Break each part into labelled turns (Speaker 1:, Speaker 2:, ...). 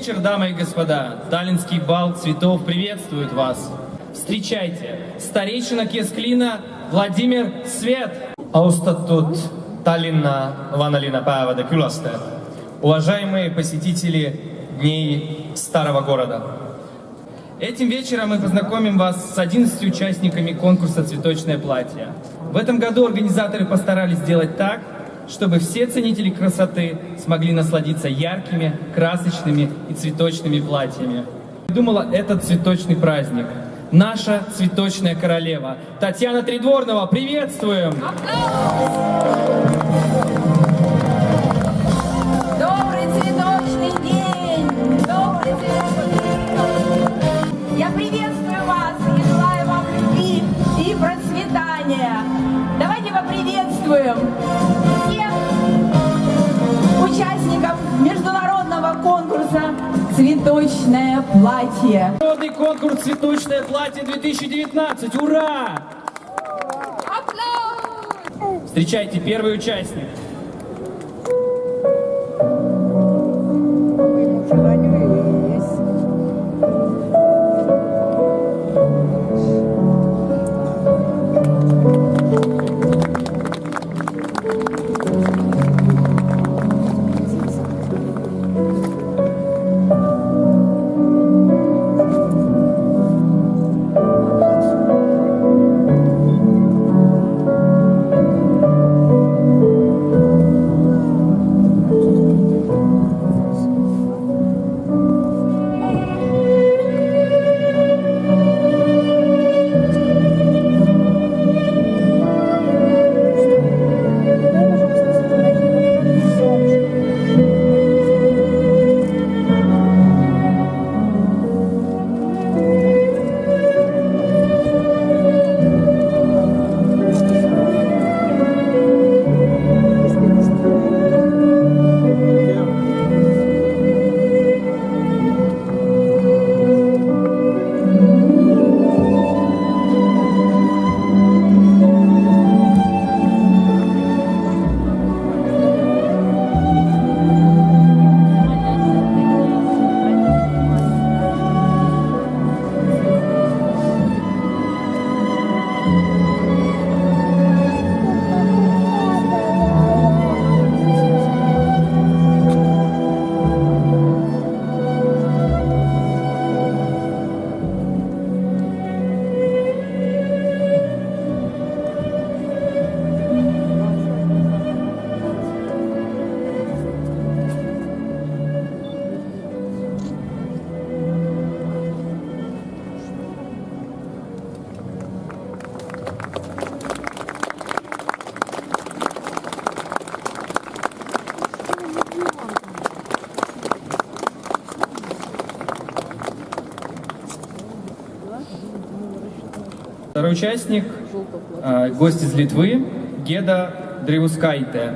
Speaker 1: вечер, дамы и господа. Таллинский бал цветов приветствует вас. Встречайте, старейшина Kesklina Vladimir Svet.
Speaker 2: Austatud Tallinna vanalinna päevade külastajad, уважаемые посетители Дней Старого Города.
Speaker 1: Этим вечером мы познакомим вас с 11 участниками конкурса «Цветочное платье». В этом году организаторы постарались сделать так, чтобы все ценители красоты смогли насладиться яркими, красочными и цветочными платьями. Придумала этот цветочный праздник наша цветочная королева Татьяна Тридворнова. Приветствуем!
Speaker 3: Добрый цветочный день! Добрый цветочный день! Я приветствую вас и желаю вам любви и процветания. Давайте поприветствуем всех участников международного конкурса «Цветочное платье».
Speaker 1: Международный конкурс «Цветочное платье-2019». Ура! Встречайте, первый участник. Второй участник, гость из Литвы, Геда Древускайте.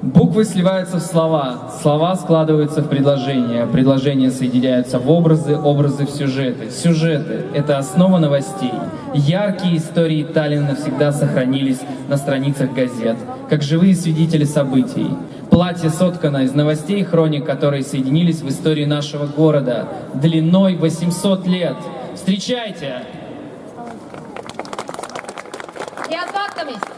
Speaker 1: Буквы сливаются в слова, слова складываются в предложения, предложения соединяются в образы, образы в сюжеты. Сюжеты — это основа новостей. Яркие истории Таллина навсегда сохранились на страницах газет, как живые свидетели событий. Платье соткано из новостей и хроник, которые соединились в истории нашего города длиной 800 лет. Встречайте!
Speaker 4: Head vaatamist!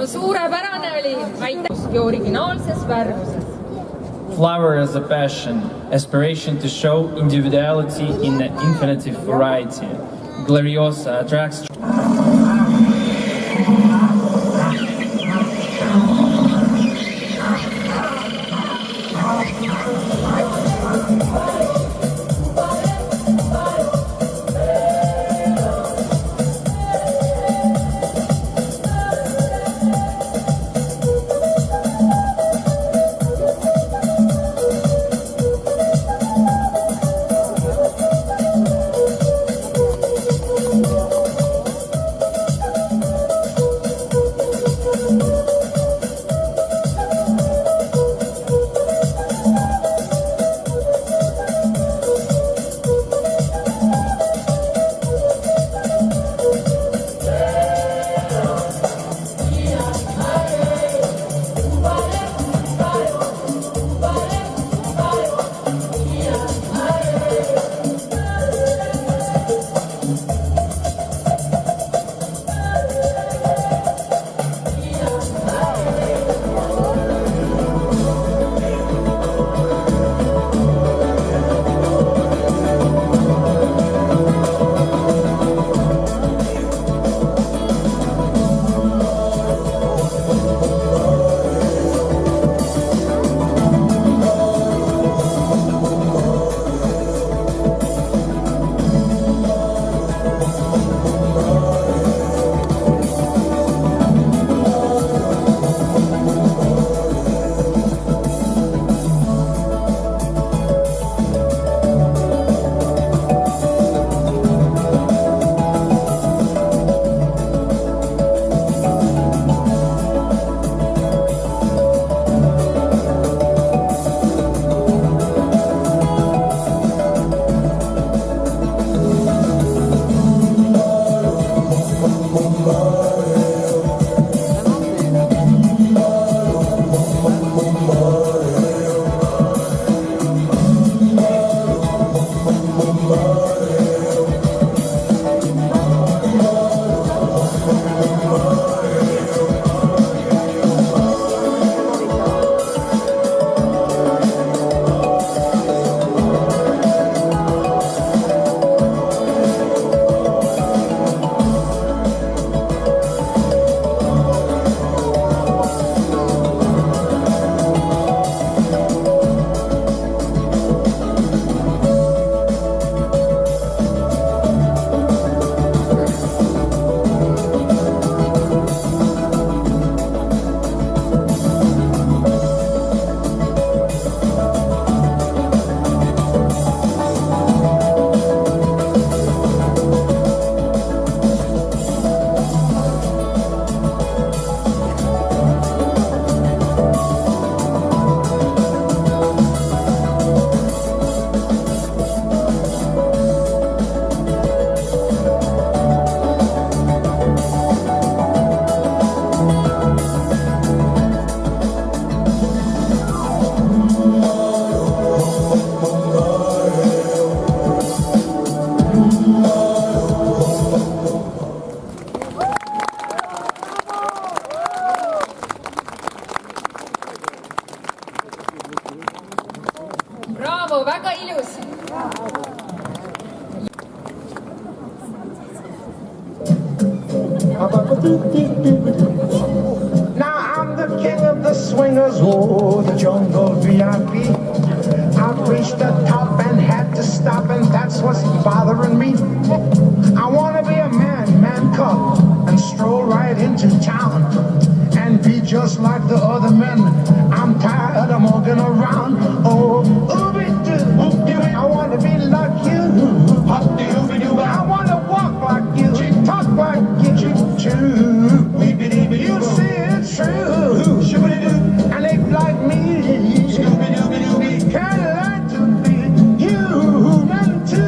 Speaker 4: No suurepärane oli, aitäh ja originaalses värvuses.
Speaker 1: Flower as a passion, aspiration to show individuality in an infinite variety. Gloriosa attracts
Speaker 4: bravo, väga ilus.
Speaker 5: Now I'm the king of the swingers, oh, the jungle VIP. I've reached the top and had to stop, and that's what's bothering me. I wanna be a man cub, and stroll right into town, and be just like the other men. I'm tired of walking around. Oh, ooby-doo, I wanna be like you. I wanna walk like you, talk like you too. You see it's true, and they like me. Can learn to be human too.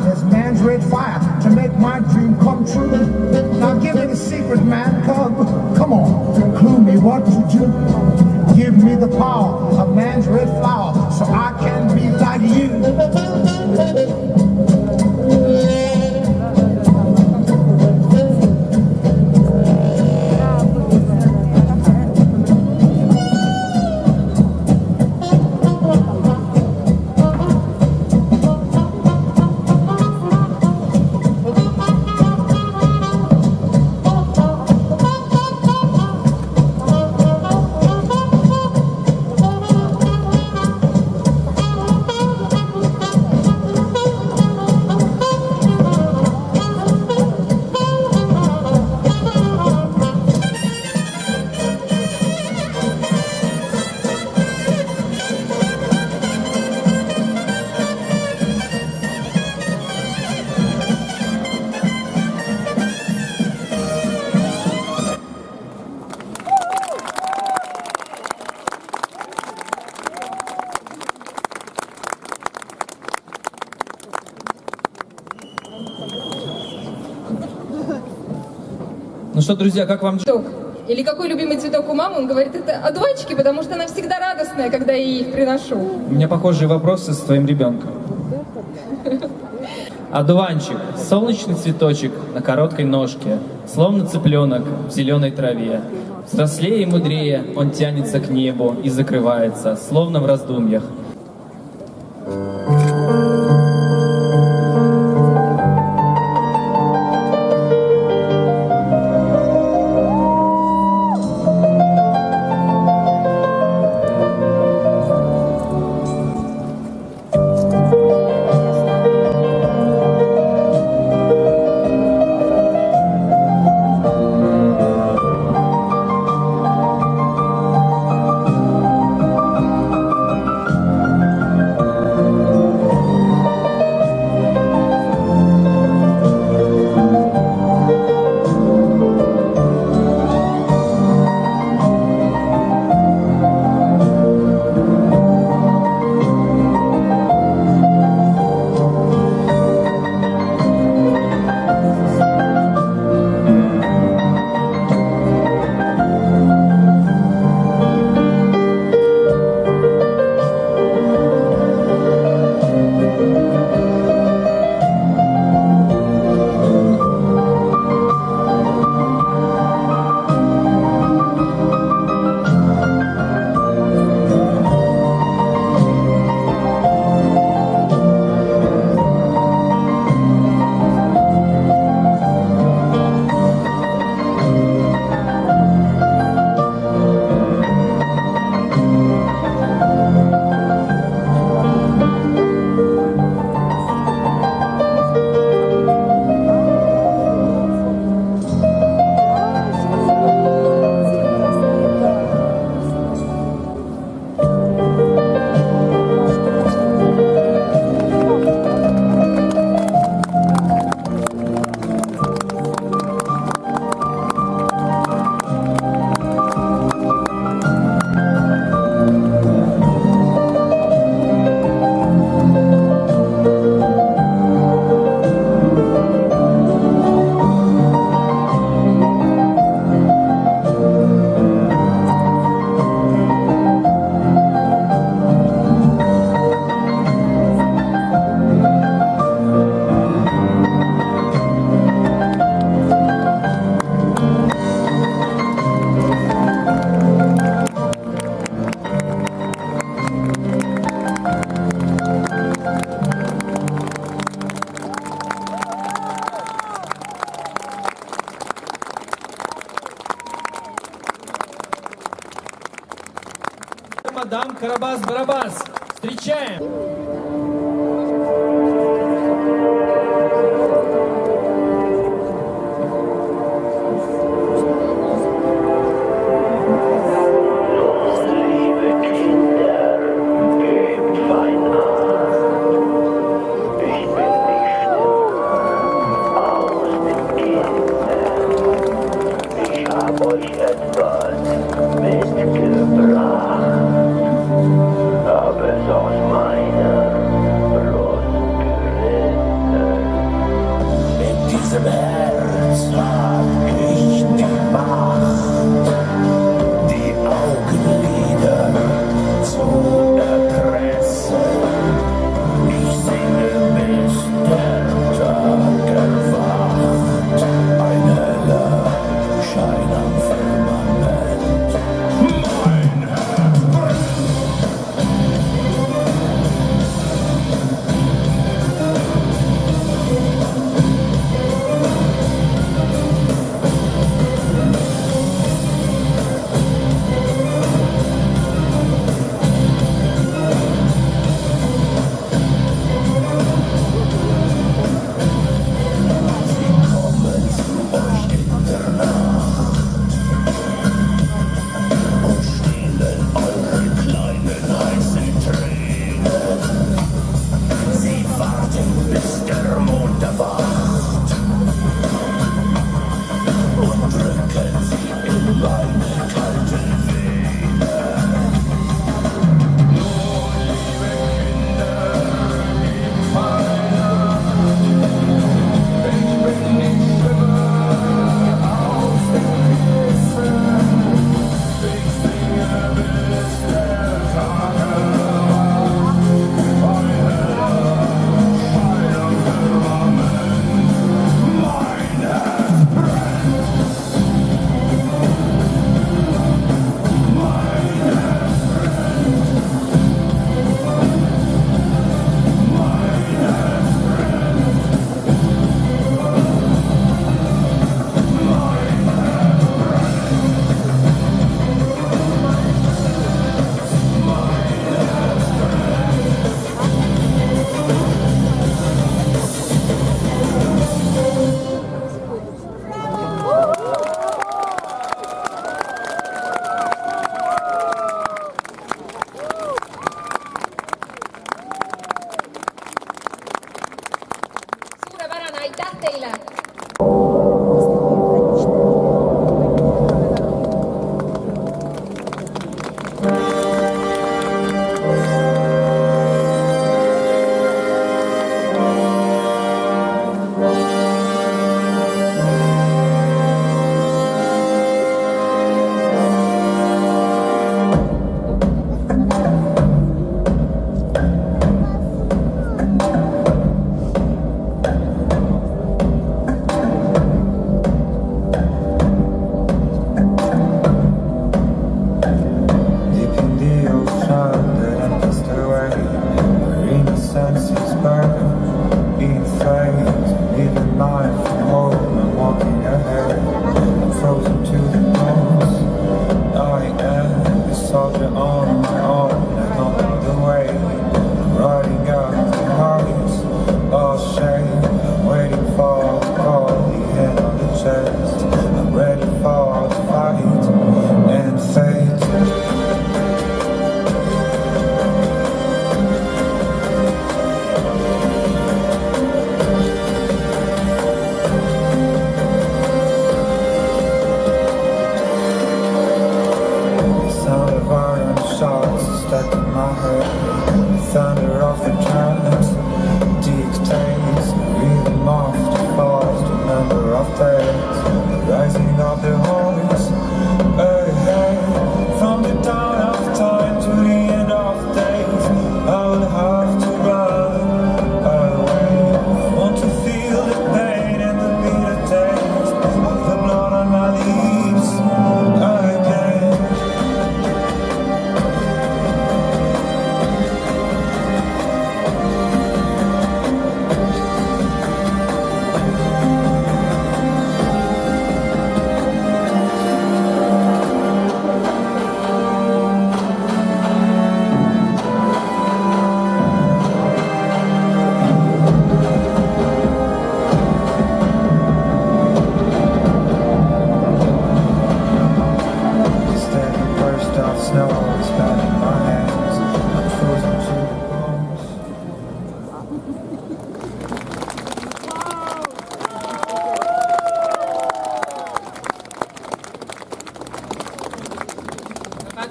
Speaker 5: There's man's red fire to make my dream come true. Now give me the secret, man cub. Come on, clue me what to do. Give me the power of man's red flower so I can be like you.
Speaker 1: Ну что, друзья, как вам?
Speaker 4: Цветок. Или какой любимый цветок у мамы? Он говорит, это одуванчики, потому что она всегда радостная, когда я ей их приношу.
Speaker 1: У меня похожие вопросы с твоим ребенком. Одуванчик, солнечный цветочек на короткой ножке, словно цыпленок в зеленой траве. Взрослее и мудрее он тянется к небу и закрывается, словно в раздумьях.
Speaker 2: мадам Карабас-Барабас. Встречаем!
Speaker 6: Euch etwas mitgebracht, hab es aus meiner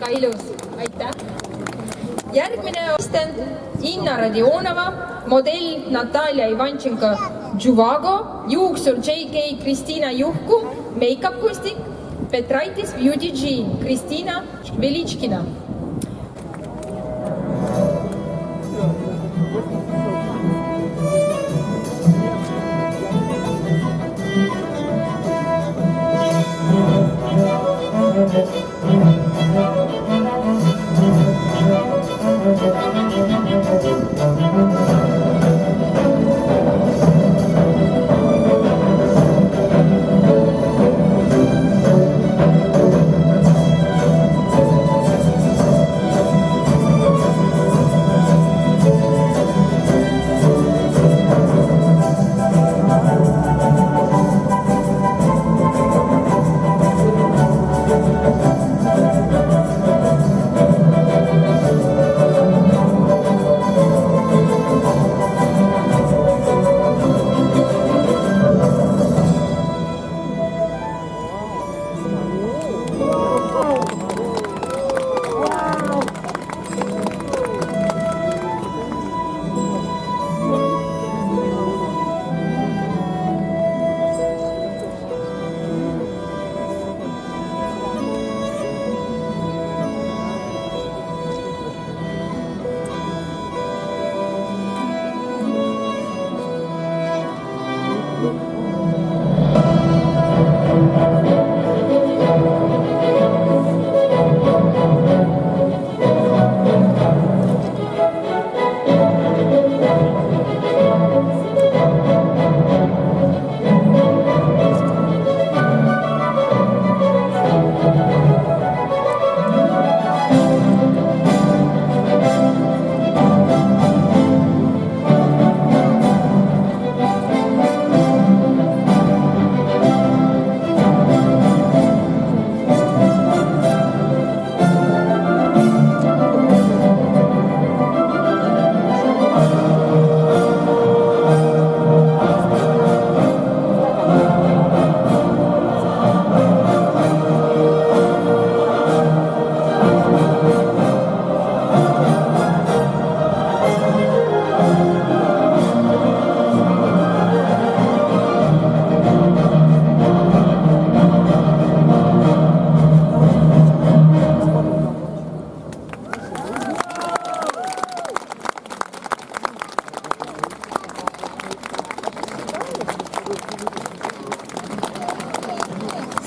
Speaker 4: väga ilus, aitäh. Järgmine assistent Inna Radionova, modell Natalja Ivanchenko-Juvago, juuksur JK Kristina Juhku, make-up kunstnik Petraitis UDG Kristina Velichkina.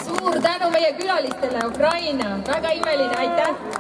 Speaker 4: Suur tänu meie külalistele, Ukraina, väga imeline, aitäh!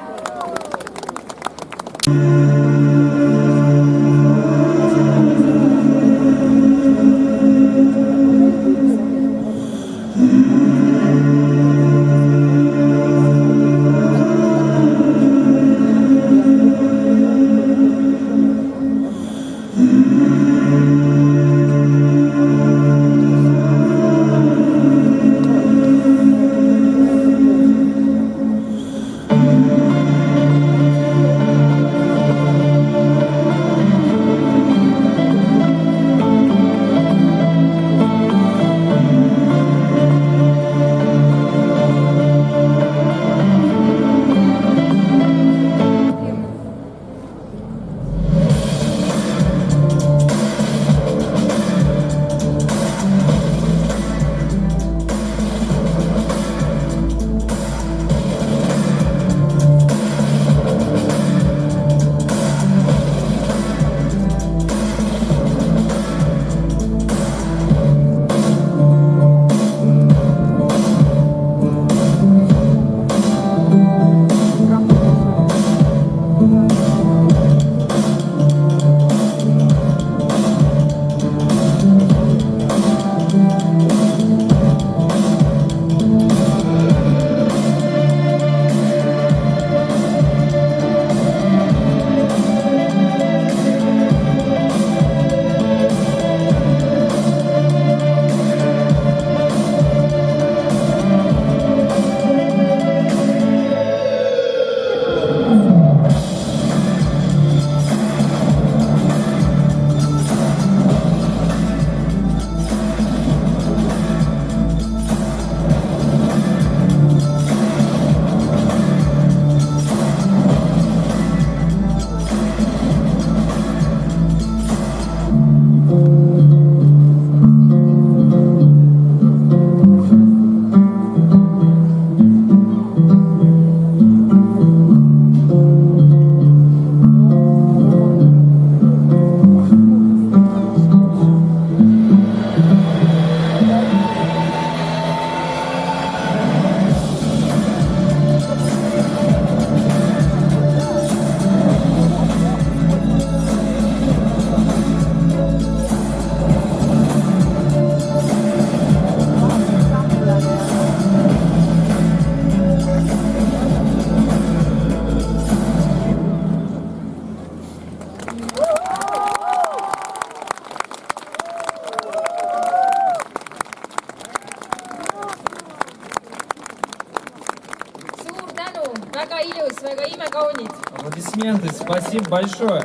Speaker 4: väga ilus, väga imekaunid.
Speaker 2: Аплодисменты, спасибо большое.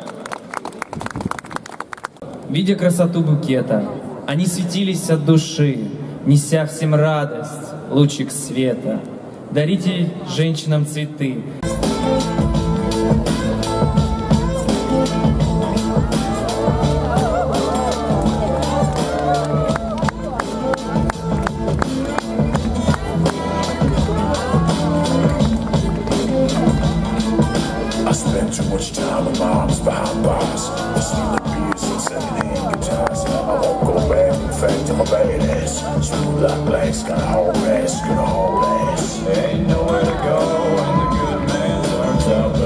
Speaker 1: Видя красоту букета, они светились от души, неся всем радость, лучик света. Дарите женщинам цветы.
Speaker 7: I spent too much time with moms behind bars. The stealing beers and secondhand guitars. I won't go back, in fact, I'm a badass. Smooth like glass, got a whole ass, got a whole ass.
Speaker 8: Ain't nowhere to go when the good man turns out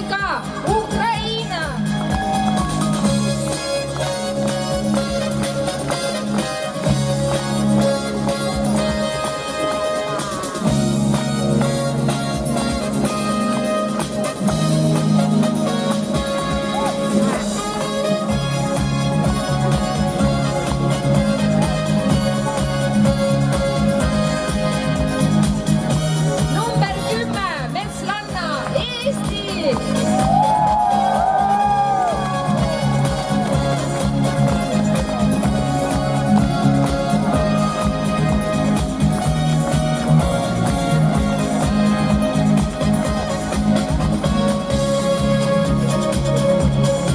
Speaker 4: Перемога! Україна! Number 10, Metslanna, Eesti!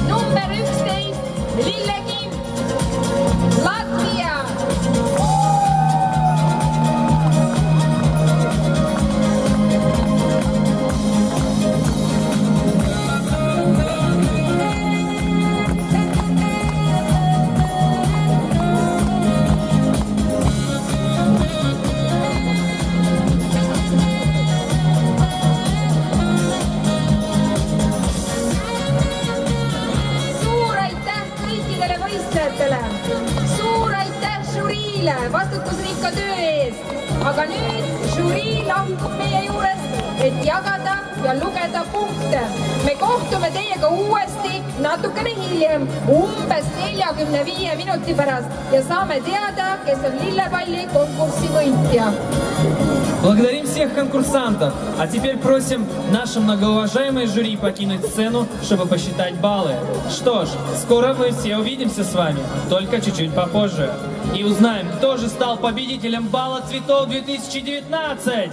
Speaker 4: Number 11, Lillekiv, Latvia! Suur aitäh kõikidele võistlejatele, suur aitäh žüriile vastutusrikka töö eest, aga nüüd žürii lahkub meie juurest, et jagada ja lugeda punkte. Me kohtume teiega uuesti natukene hiljem, umbes 45 minuti pärast ja saame teada, kes on lillepalli konkursi võitja.
Speaker 2: Благодарим всех конкурсантов. А теперь просим наше многоуважаемое жюри покинуть сцену, чтобы посчитать баллы. Что ж, скоро мы все увидимся с вами, только чуть-чуть попозже. И узнаем, кто же стал победителем Бала цветов 2019.